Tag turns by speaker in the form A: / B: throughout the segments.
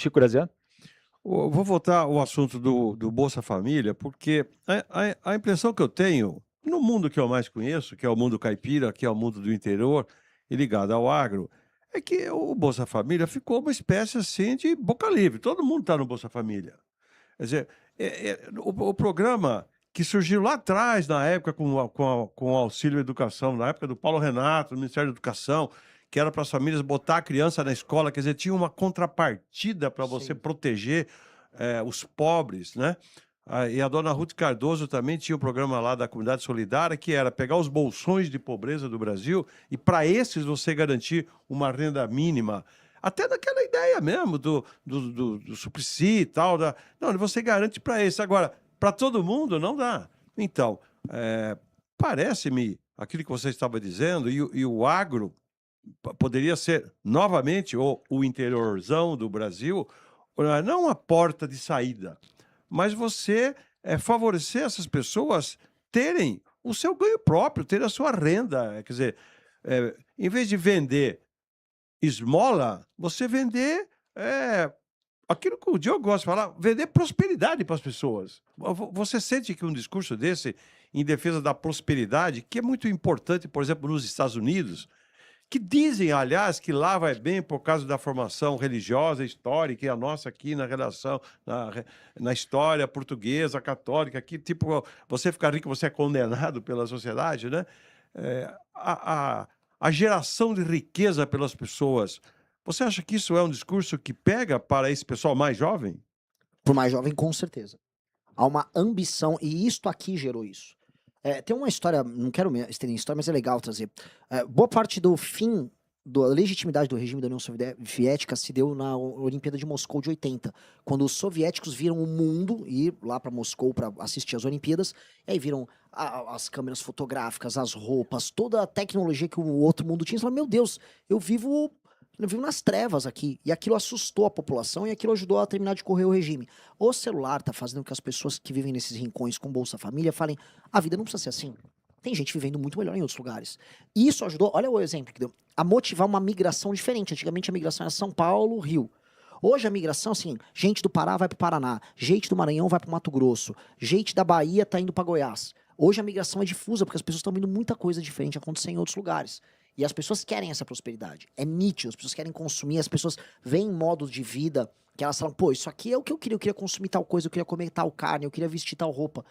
A: Chico Graziano?
B: Vou voltar ao assunto do Bolsa Família, porque a impressão que eu tenho, no mundo que eu mais conheço, que é o mundo caipira, que é o mundo do interior e ligado ao agro, é que o Bolsa Família ficou uma espécie assim de boca livre. Todo mundo está no Bolsa Família. Quer dizer, o programa que surgiu lá atrás, na época, com o Auxílio Educação, na época do Paulo Renato, no Ministério da Educação, que era para as famílias botar a criança na escola, quer dizer, tinha uma contrapartida para você
C: Sim.
B: proteger os pobres, né? E a dona Ruth Cardoso também tinha um programa lá da Comunidade Solidária, que era pegar os bolsões de pobreza do Brasil e, para esses, você garantir uma renda mínima. Até daquela ideia mesmo do Suplicy e tal. Não, você garante para esse. Agora, para todo mundo, não dá. Então, parece-me aquilo que você estava dizendo, e o agro poderia ser, novamente, o interiorzão do Brasil, não uma porta de saída, mas você favorecer essas pessoas terem o seu ganho próprio, terem a sua renda. Quer dizer, em vez de vender esmola, você vender aquilo que o Diogo gosta de falar, vender prosperidade para as pessoas. Você sente que um discurso desse, em defesa da prosperidade, que é muito importante, por exemplo, nos Estados Unidos, que dizem, aliás, que lá vai bem por causa da formação religiosa, histórica, e a nossa aqui na relação, na história portuguesa, católica, que tipo, você fica rico, você é condenado pela sociedade, né? A geração de riqueza pelas pessoas, você acha que isso é um discurso que pega para esse pessoal mais jovem?
C: Por mais jovem, com certeza. Há uma ambição, e isto aqui gerou isso. Tem uma história, não quero me estender em história, mas é legal trazer. Boa parte do fim da legitimidade do regime da União Soviética se deu na Olimpíada de Moscou de 80, quando os soviéticos viram o mundo ir lá para Moscou para assistir às Olimpíadas, e aí viram as câmeras fotográficas, as roupas, toda a tecnologia que o outro mundo tinha, e falaram, meu Deus, eu vivo nas trevas aqui. E aquilo assustou a população e aquilo ajudou a terminar de correr o regime. O celular tá fazendo com que as pessoas que vivem nesses rincões com Bolsa Família falem, a vida não precisa ser assim. Tem gente vivendo muito melhor em outros lugares. E isso ajudou, olha o exemplo que deu, a motivar uma migração diferente. Antigamente a migração era São Paulo, Rio. Hoje a migração, assim, gente do Pará vai pro Paraná, gente do Maranhão vai pro Mato Grosso, gente da Bahia tá indo pra Goiás. Hoje a migração é difusa, porque as pessoas estão vendo muita coisa diferente acontecer em outros lugares. E as pessoas querem essa prosperidade. É nítido, as pessoas querem consumir, as pessoas veem modos de vida que elas falam, pô, isso aqui é o que eu queria consumir tal coisa, eu queria comer tal carne, eu queria vestir tal roupa.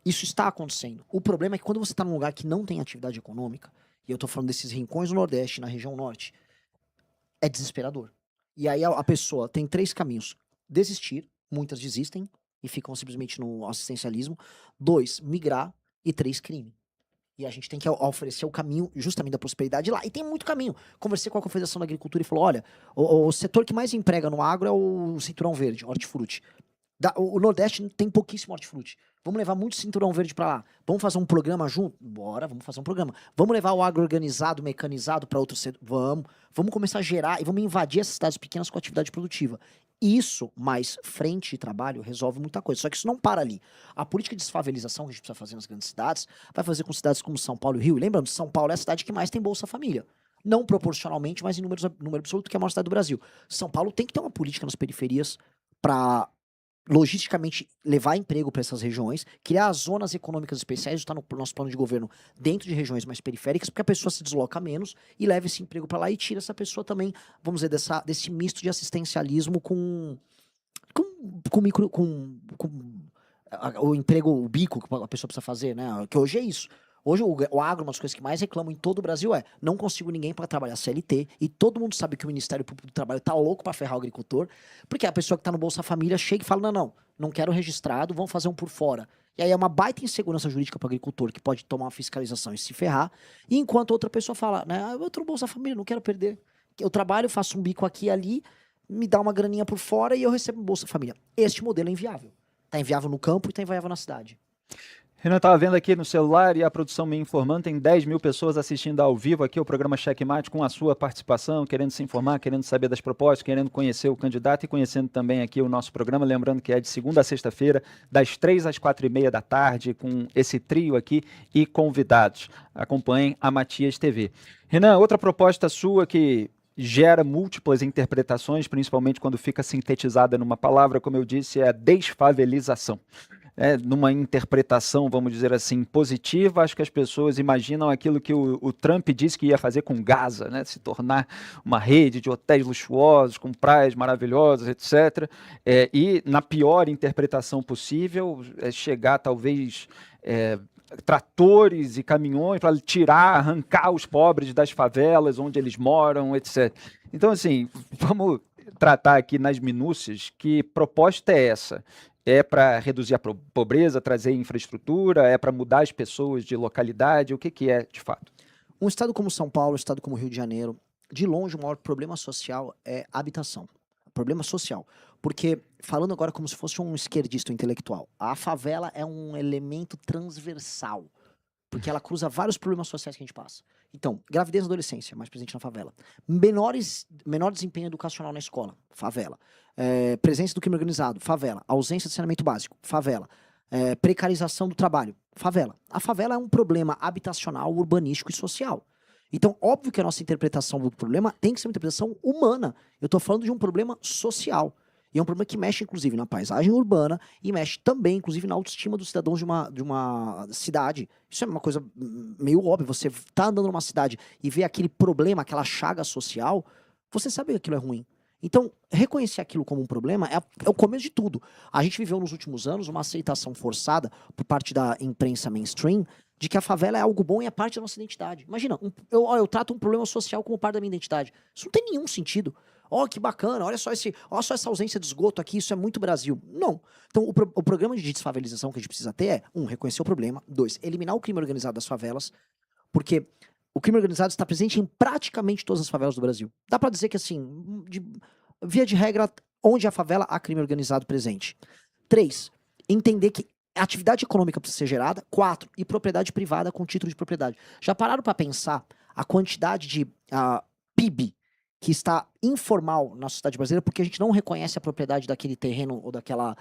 C: Isso está acontecendo. O problema é que quando você está num lugar que não tem atividade econômica, e eu tô falando desses rincões do Nordeste, na região Norte, é desesperador. E aí a pessoa tem 3 caminhos. Desistir, muitas desistem e ficam simplesmente no assistencialismo. 2, migrar. E 3, crime. E a gente tem que oferecer o caminho justamente da prosperidade lá. E tem muito caminho. Conversei com a Confederação da Agricultura e falou, olha, o setor que mais emprega no agro é o cinturão verde, hortifruti. O Nordeste tem pouquíssimo hortifruti. Vamos levar muito cinturão verde para lá. Vamos fazer um programa junto? Bora, vamos fazer um programa. Vamos levar o agro organizado, mecanizado para outro setor? Vamos começar a gerar e vamos invadir essas cidades pequenas com atividade produtiva. Isso, mais frente de trabalho, resolve muita coisa. Só que isso não para ali. A política de desfavelização que a gente precisa fazer nas grandes cidades vai fazer com cidades como São Paulo e Rio. E lembrando, São Paulo é a cidade que mais tem Bolsa Família. Não proporcionalmente, mas em número absoluto, que é a maior cidade do Brasil. São Paulo tem que ter uma política nas periferias para logisticamente levar emprego para essas regiões, criar as zonas econômicas especiais, está no nosso plano de governo, dentro de regiões mais periféricas, porque a pessoa se desloca menos e leva esse emprego para lá e tira essa pessoa também, vamos dizer, desse misto de assistencialismo com o emprego, o bico que a pessoa precisa fazer, né? Que hoje é isso. Hoje o agro, uma das coisas que mais reclamam em todo o Brasil não consigo ninguém para trabalhar CLT, e todo mundo sabe que o Ministério Público do Trabalho tá louco para ferrar o agricultor, porque a pessoa que tá no Bolsa Família chega e fala, não quero registrado, vamos fazer um por fora. E aí é uma baita insegurança jurídica para o agricultor, que pode tomar uma fiscalização e se ferrar, e enquanto outra pessoa fala, né, eu tô no Bolsa Família, não quero perder. Eu trabalho, faço um bico aqui e ali, me dá uma graninha por fora e eu recebo um Bolsa Família. Este modelo é inviável. Tá inviável no campo e tá inviável na cidade.
A: Renan, estava vendo aqui no celular e a produção me informando, tem 10 mil pessoas assistindo ao vivo aqui o programa Checkmate com a sua participação, querendo se informar, querendo saber das propostas, querendo conhecer o candidato e conhecendo também aqui o nosso programa, lembrando que é de segunda a sexta-feira, das 3 às 4h30 da tarde, com esse trio aqui e convidados. Acompanhem a Matias TV. Renan, outra proposta sua que gera múltiplas interpretações, principalmente quando fica sintetizada numa palavra, como eu disse, é a desfavelização. Numa interpretação, vamos dizer assim, positiva, acho que as pessoas imaginam aquilo que o Trump disse que ia fazer com Gaza, né? Se tornar uma rede de hotéis luxuosos, com praias maravilhosas, etc. E, na pior interpretação possível, chegar talvez tratores e caminhões para tirar, arrancar os pobres das favelas onde eles moram, etc. Então, assim, vamos tratar aqui nas minúcias que proposta é essa? É para reduzir a pobreza, trazer infraestrutura, é para mudar as pessoas de localidade? O que é, de fato?
C: Um estado como São Paulo, um estado como Rio de Janeiro, de longe o maior problema social é habitação. Problema social. Porque, falando agora como se fosse um esquerdista intelectual, a favela é um elemento transversal. Porque ela cruza vários problemas sociais que a gente passa. Então, gravidez na adolescência, mais presente na favela. Menor desempenho educacional na escola, favela. Presença do crime organizado, favela. Ausência de saneamento básico, favela. Precarização do trabalho, favela. A favela é um problema habitacional, urbanístico e social. Então, óbvio que a nossa interpretação do problema tem que ser uma interpretação humana. Eu estou falando de um problema social. E é um problema que mexe, inclusive, na paisagem urbana e mexe também, inclusive, na autoestima dos cidadãos de uma cidade. Isso é uma coisa meio óbvia. Você tá andando numa cidade e vê aquele problema, aquela chaga social, você sabe que aquilo é ruim. Então, reconhecer aquilo como um problema é o começo de tudo. A gente viveu nos últimos anos uma aceitação forçada por parte da imprensa mainstream de que a favela é algo bom e é parte da nossa identidade. Imagina, eu trato um problema social como parte da minha identidade. Isso não tem nenhum sentido. Que bacana, olha só essa ausência de esgoto aqui, isso é muito Brasil. Não. Então, o programa de desfavelização que a gente precisa ter é, 1, reconhecer o problema, 2, eliminar o crime organizado das favelas, porque o crime organizado está presente em praticamente todas as favelas do Brasil. Dá pra dizer que, assim, via de regra, onde há favela, há crime organizado presente. 3, entender que a atividade econômica precisa ser gerada. 4, e propriedade privada com título de propriedade. Já pararam para pensar a quantidade de PIB que está informal na sociedade brasileira porque a gente não reconhece a propriedade daquele terreno ou daquela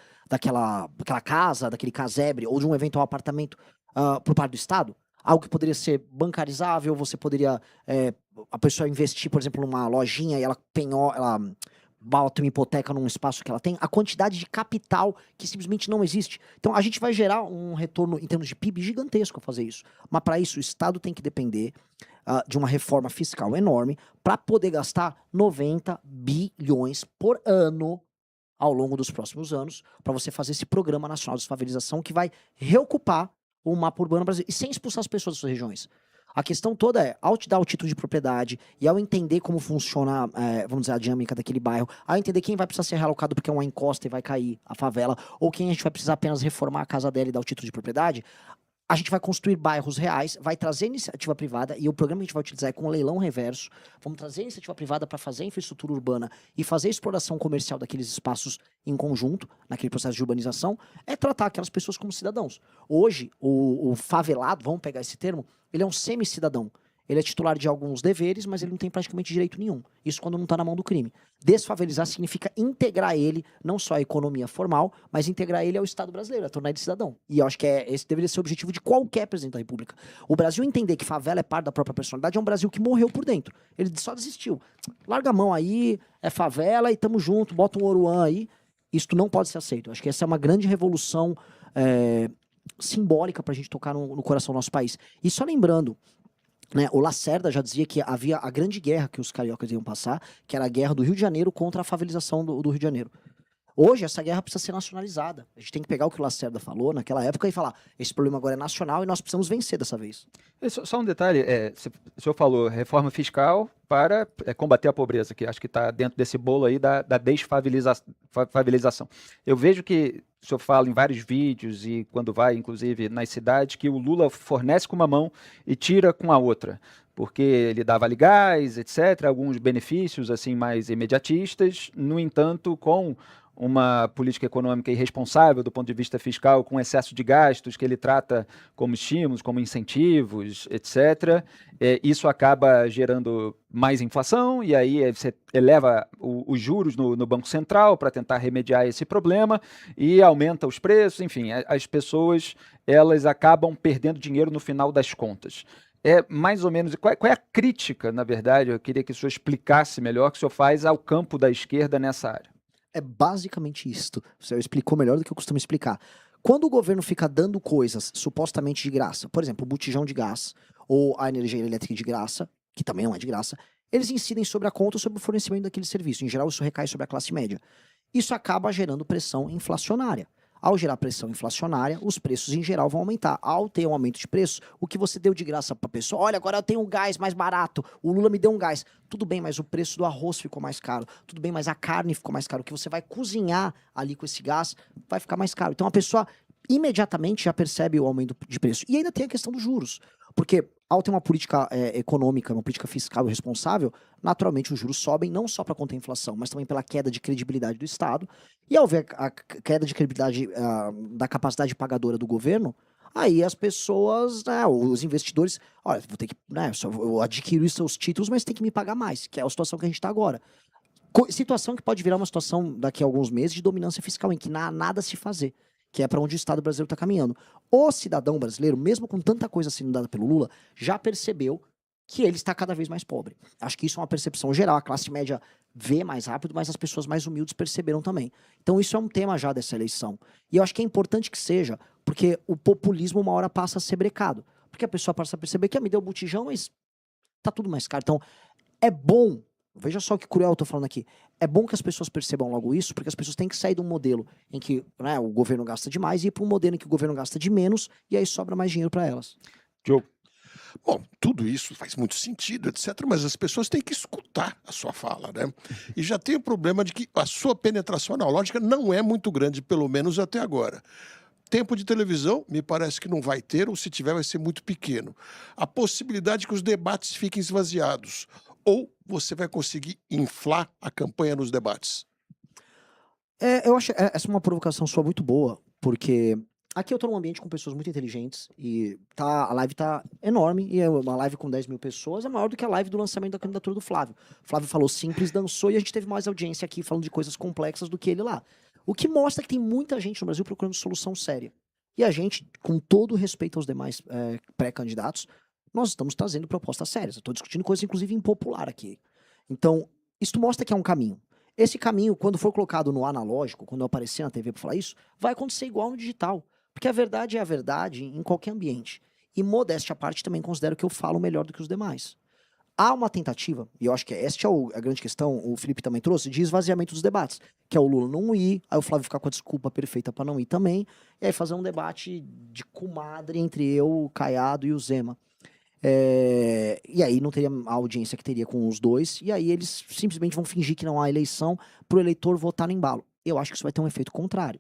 C: casa, daquele casebre ou de um eventual apartamento por parte do Estado? Algo que poderia ser bancarizável, você poderia a pessoa investir, por exemplo, numa lojinha e ela bota uma hipoteca num espaço que ela tem, a quantidade de capital que simplesmente não existe. Então, a gente vai gerar um retorno em termos de PIB gigantesco a fazer isso. Mas, para isso, o Estado tem que depender de uma reforma fiscal enorme para poder gastar 90 bilhões por ano ao longo dos próximos anos para você fazer esse Programa Nacional de Desfavelização que vai reocupar o mapa urbano brasileiro e sem expulsar as pessoas das suas regiões. A questão toda é, ao te dar o título de propriedade e ao entender como funciona, vamos dizer, a dinâmica daquele bairro, ao entender quem vai precisar ser realocado porque é uma encosta e vai cair a favela, ou quem a gente vai precisar apenas reformar a casa dela e dar o título de propriedade, a gente vai construir bairros reais, vai trazer iniciativa privada, e o programa que a gente vai utilizar é com leilão reverso. Vamos trazer iniciativa privada para fazer infraestrutura urbana e fazer exploração comercial daqueles espaços em conjunto, naquele processo de urbanização, é tratar aquelas pessoas como cidadãos. Hoje, o favelado, vamos pegar esse termo, ele é um semi-cidadão. Ele é titular de alguns deveres, mas ele não tem praticamente direito nenhum. Isso quando não está na mão do crime. Desfavelizar significa integrar ele, não só à economia formal, mas integrar ele ao Estado brasileiro, a tornar ele cidadão. E eu acho que esse deveria ser o objetivo de qualquer presidente da República. O Brasil entender que favela é parte da própria personalidade é um Brasil que morreu por dentro. Ele só desistiu. Larga a mão aí, é favela e tamo junto, bota um Oruan aí. Isso não pode ser aceito. Eu acho que essa é uma grande revolução simbólica pra gente tocar no coração do nosso país. E só lembrando, né, o Lacerda já dizia que havia a grande guerra que os cariocas iam passar, que era a guerra do Rio de Janeiro contra a favelização do Rio de Janeiro. Hoje, essa guerra precisa ser nacionalizada. A gente tem que pegar o que o Lacerda falou naquela época e falar, esse problema agora é nacional e nós precisamos vencer dessa vez.
A: Só um detalhe, o senhor falou reforma fiscal para combater a pobreza, que acho que está dentro desse bolo aí da desfavelização. Eu vejo que o senhor fala em vários vídeos e quando vai, inclusive, nas cidades, que o Lula fornece com uma mão e tira com a outra, porque ele dá vale gás, etc., alguns benefícios assim mais imediatistas, no entanto, com uma política econômica irresponsável do ponto de vista fiscal, com excesso de gastos que ele trata como estímulos, como incentivos, etc., isso acaba gerando mais inflação e aí você eleva os juros no Banco Central para tentar remediar esse problema e aumenta os preços, enfim, as pessoas elas acabam perdendo dinheiro no final das contas. é mais ou menos, qual é a crítica, na verdade, eu queria que o senhor explicasse melhor, que o senhor faz ao campo da esquerda nessa área.
C: É basicamente isto. Você explicou melhor do que eu costumo explicar. Quando o governo fica dando coisas supostamente de graça, por exemplo, o botijão de gás ou a energia elétrica de graça, que também não é de graça, eles incidem sobre a conta ou sobre o fornecimento daquele serviço. Em geral, isso recai sobre a classe média. Isso acaba gerando pressão inflacionária. Ao gerar pressão inflacionária, os preços em geral vão aumentar. Ao ter um aumento de preço, o que você deu de graça para a pessoa, olha, agora eu tenho um gás mais barato, o Lula me deu um gás. Tudo bem, mas o preço do arroz ficou mais caro. Tudo bem, mas a carne ficou mais caro. O que você vai cozinhar ali com esse gás vai ficar mais caro. Então a pessoa imediatamente já percebe o aumento de preço. E ainda tem a questão dos juros. Porque ao ter uma política econômica, uma política fiscal responsável, naturalmente os juros sobem não só para conter a inflação, mas também pela queda de credibilidade do Estado. E ao ver a queda de credibilidade da capacidade pagadora do governo, aí as pessoas, né, os investidores, olha, vou ter que, né, eu adquiro os seus títulos, mas tem que me pagar mais, que é a situação que a gente está agora. Situação que pode virar uma situação daqui a alguns meses de dominância fiscal, em que não há nada a se fazer, que é para onde o Estado brasileiro está caminhando. O cidadão brasileiro, mesmo com tanta coisa sendo dada pelo Lula, já percebeu que ele está cada vez mais pobre. Acho que isso é uma percepção geral. A classe média vê mais rápido, mas as pessoas mais humildes perceberam também. Então isso é um tema já dessa eleição. E eu acho que é importante que seja, porque o populismo uma hora passa a ser brecado. Porque a pessoa passa a perceber que me deu o botijão, mas tá tudo mais caro. Então é bom, veja só que cruel eu tô falando aqui, é bom que as pessoas percebam logo isso, porque as pessoas têm que sair de um modelo em que, né, o governo gasta demais e ir para um modelo em que o governo gasta de menos e aí sobra mais dinheiro para elas.
A: Diogo.
D: Bom, tudo isso faz muito sentido, etc., mas as pessoas têm que escutar a sua fala, né? E já tem o problema de que a sua penetração analógica não é muito grande, pelo menos até agora. Tempo de televisão, me parece que não vai ter, ou se tiver vai ser muito pequeno. A possibilidade que os debates fiquem esvaziados, ou você vai conseguir inflar a campanha nos debates?
C: Eu acho essa é uma provocação sua muito boa, porque aqui eu tô num ambiente com pessoas muito inteligentes e a live tá enorme, e uma live com 10 mil pessoas é maior do que a live do lançamento da candidatura do Flávio. O Flávio falou simples, dançou, e a gente teve mais audiência aqui falando de coisas complexas do que ele lá. O que mostra que tem muita gente no Brasil procurando solução séria. E a gente, com todo o respeito aos demais pré-candidatos, nós estamos trazendo propostas sérias. Eu estou discutindo coisas, inclusive, impopular aqui. Então, isso mostra que é um caminho. Esse caminho, quando for colocado no analógico, quando eu aparecer na TV para falar isso, vai acontecer igual no digital. Porque a verdade é a verdade em qualquer ambiente. E, modéstia à parte, também considero que eu falo melhor do que os demais. Há uma tentativa, e eu acho que esta é a grande questão, o Felipe também trouxe, de esvaziamento dos debates. Que é o Lula não ir, aí o Flávio ficar com a desculpa perfeita para não ir também, e aí fazer um debate de comadre entre eu, o Caiado e o Zema. E aí não teria a audiência que teria com os dois, e aí eles simplesmente vão fingir que não há eleição pro eleitor votar no embalo. Eu acho que isso vai ter um efeito contrário,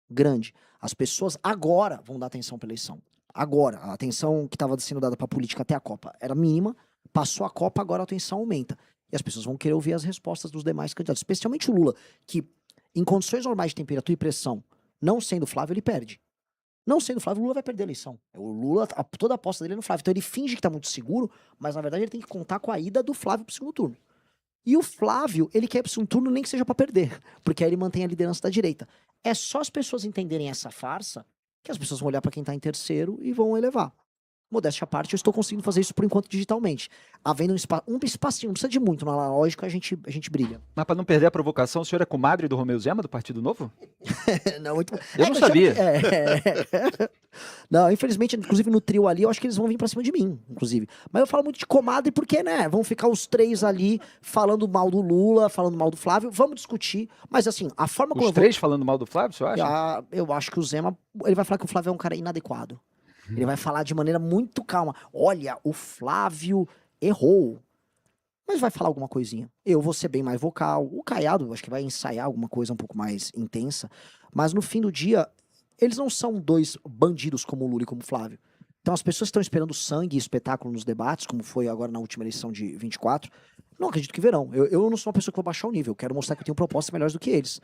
C: grande. As pessoas agora vão dar atenção para a eleição. Agora, a atenção que estava sendo dada para a política até a Copa era mínima, passou a Copa, agora a atenção aumenta. E as pessoas vão querer ouvir as respostas dos demais candidatos, especialmente o Lula, que em condições normais de temperatura e pressão, não sendo Flávio, ele perde. Não sendo Flávio, o Lula vai perder a eleição. O Lula, toda a aposta dele é no Flávio. Então ele finge que tá muito seguro, mas na verdade ele tem que contar com a ida do Flávio pro segundo turno. E o Flávio, ele quer ir pro segundo turno nem que seja para perder, porque aí ele mantém a liderança da direita. É só as pessoas entenderem essa farsa que as pessoas vão olhar para quem tá em terceiro e vão elevar. Modéstia à parte, eu estou conseguindo fazer isso por enquanto digitalmente. Havendo um espacinho, não precisa de muito, no analógico a gente brilha.
A: Mas para não perder a provocação, o senhor é comadre do Romeu Zema, do Partido Novo?
C: Não, muito...
A: Eu não sabia.
C: Não, infelizmente, inclusive no trio ali, eu acho que eles vão vir pra cima de mim, inclusive. Mas eu falo muito de comadre porque, né, vão ficar os três ali falando mal do Lula, falando mal do Flávio, vamos discutir. Mas assim, a forma como
A: Os três falando mal do Flávio, o senhor acha?
C: eu acho que o Zema, ele vai falar que o Flávio é um cara inadequado. Ele vai falar de maneira muito calma. Olha, o Flávio errou. Mas vai falar alguma coisinha. Eu vou ser bem mais vocal. O Caiado, acho que vai ensaiar alguma coisa um pouco mais intensa. Mas no fim do dia, eles não são dois bandidos como o Lula e como o Flávio. Então as pessoas estão esperando sangue e espetáculo nos debates, como foi agora na última eleição de 24. Não acredito que verão. Eu não sou uma pessoa que vou baixar o nível. Eu quero mostrar que eu tenho propostas melhores do que eles.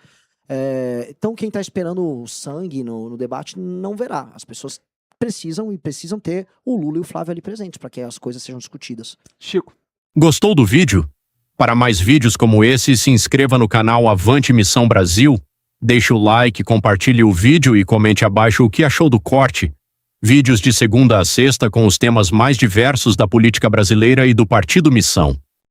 C: Então quem está esperando sangue no debate não verá. As pessoas precisam ter o Lula e o Flávio ali presentes para que as coisas sejam discutidas.
A: Chico.
E: Gostou do vídeo? Para mais vídeos como esse, se inscreva no canal Avante Missão Brasil, deixe o like, compartilhe o vídeo e comente abaixo o que achou do corte. Vídeos de segunda a sexta com os temas mais diversos da política brasileira e do Partido Missão.